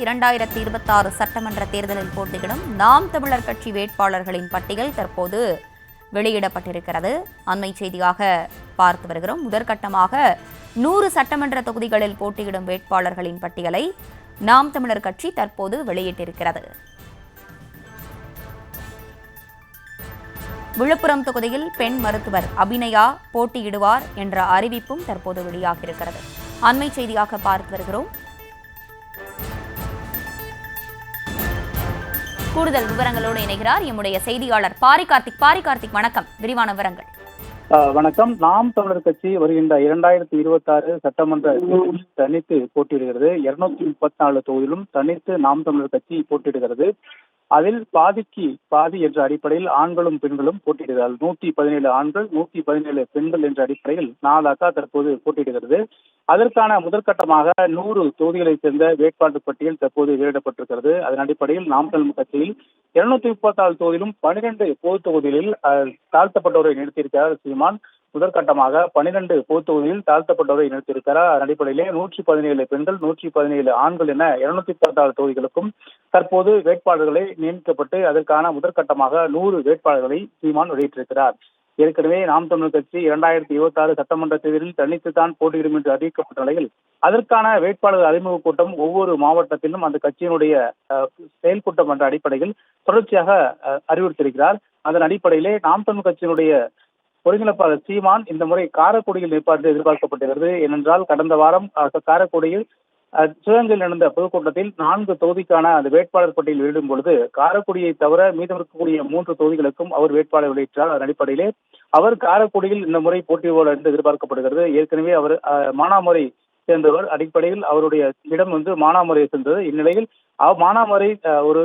2026 சட்டமன்ற தேர்தலில் போட்டியிடும் நாம் தமிழர் கட்சி வேட்பாளர்களின் பட்டியல் தற்போது வெளியிடப்பட்டிருக்கிறது. அண்மை செய்தியாக பார்த்து வருகிறோம். முதற்கட்டமாக 100 சட்டமன்ற தொகுதிகளில் போட்டியிடும் வேட்பாளர்களின் பட்டியலை நாம் தமிழர் கட்சி தற்போது வெளியிட்டிருக்கிறது. விழுப்புரம் தொகுதியில் பெண் மருத்துவர் அபிநயா போட்டியிடுவார் என்ற அறிவிப்பும் தற்போது வெளியாகியிருக்கிறது. அண்மை செய்தியாக பார்த்து வருகிறோம். கூடுதல் விவரங்களோடு இணைகிறார் எம்முடைய செய்தியாளர் பாரிகார்த்திக். வணக்கம். விரிவான விவரங்கள். வணக்கம். நாம் தமிழர் கட்சி வருகின்ற 2026 சட்டமன்ற தனித்து போட்டியிடுகிறது. 234 தொகுதியிலும் தனித்து நாம் தமிழர் கட்சி போட்டியிடுகிறது. அதில் பாதிக்கு பாதி என்ற அடிப்படையில் ஆண்களும் பெண்களும் போட்டியிடுகிறார்கள். 117 ஆண்கள் 117 பெண்கள் என்ற அடிப்படையில் 4 அக்கா தற்போது போட்டியிடுகிறது. அதற்கான முதற்கட்டமாக 100 தொகுதிகளைச் சேர்ந்த வேட்பாளர் பட்டியல் தற்போது வெளியிடப்பட்டிருக்கிறது. அதன் அடிப்படையில் நாம் தமிழர் கட்சியில் 234 தொகுதியிலும் 12 பொது தொகுதிகளில் தாழ்த்தப்பட்டவரை நிறுத்தியிருக்கிறார் சீமான். முதற்கட்டமாக 12 பொது தொகுதியில் தாழ்த்தப்பட்டவரை நிறுத்தியிருக்கிறார். அதன் அடிப்படையிலே 117 பெண்கள் 117 ஆண்கள் என 216 தொகுதிகளுக்கும் தற்போது வேட்பாளர்களை நியமிக்கப்பட்டு அதற்கான முதற்கட்டமாக 100 வேட்பாளர்களை சீமான் வெளியிட்டிருக்கிறார். ஏற்கனவே நாம் தமிழர் கட்சி 2026 சட்டமன்ற தேர்தலில் தனித்துத்தான் போட்டியிடும் என்று அறிவிக்கப்பட்ட நிலையில் அதற்கான வேட்பாளர் அறிமுக கூட்டம் ஒவ்வொரு மாவட்டத்திலும் அந்த கட்சியினுடைய செயல் கூட்டம் என்ற அடிப்படையில் தொடர்ச்சியாக அறிவுறுத்தியிருக்கிறார். அதன் அடிப்படையிலே நாம் தமிழர் கட்சியினுடைய ஒருங்கிணைப்பாளர் சீமான் இந்த முறை காரைக்குடியில் நிற்பார் என்று எதிர்பார்க்கப்படுகிறது. ஏனென்றால் கடந்த வாரம் காரைக்குடியில் சிவகங்கையில் நடந்த பொதுக்கூட்டத்தில் 4 தொகுதிக்கான அந்த வேட்பாளர் பட்டியல் வெளியிடும் பொழுது காரைக்குடியை தவிர மீதம் இருக்கக்கூடிய 3 தொகுதிகளுக்கும் அவர் வேட்பாளர் வெளியிட்டார். அதன் அடிப்படையிலே அவர் காரைக்குடியில் இந்த முறை போட்டியிடுவார் என்று எதிர்பார்க்கப்படுகிறது. ஏற்கனவே அவர் மானாமரை சேர்ந்தவர். அடிப்படையில் அவருடைய இடம் மானாமரையை சேர்ந்தது. இந்நிலையில் மானாமரை ஒரு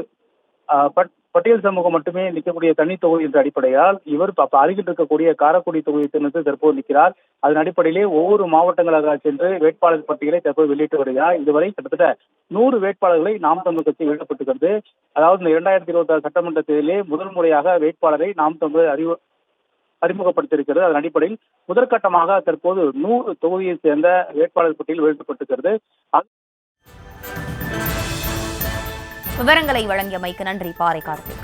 பட்டியல் சமூகம் மட்டுமே நிற்கக்கூடிய தனி தொகுதி என்ற அடிப்படையால் இவர் அருகில் இருக்கக்கூடிய காரைக்குடி தொகுதியை சேர்ந்து தற்போது நிற்கிறார். அதன் அடிப்படையிலே ஒவ்வொரு மாவட்டங்களாக சென்று வேட்பாளர் பட்டியலை தற்போது வெளியிட்டு வருகிறார். இதுவரை கிட்டத்தட்ட 100 வேட்பாளர்களை நாம் தமிழர் கட்சி வெளியிடப்பட்டிருக்கிறது. அதாவது இந்த 2026 சட்டமன்ற தேர்தலிலே முதல் முறையாக வேட்பாளரை நாம் தமிழர் அறிமுகப்படுத்தியிருக்கிறது. அதன் அடிப்படையில் முதற்கட்டமாக தற்போது 100 தொகுதியை சேர்ந்த வேட்பாளர் பட்டியல் வெளியிடப்பட்டிருக்கிறது. விவரங்களை வழங்கியமைக்கு நன்றி பாரிகார்த்திக்.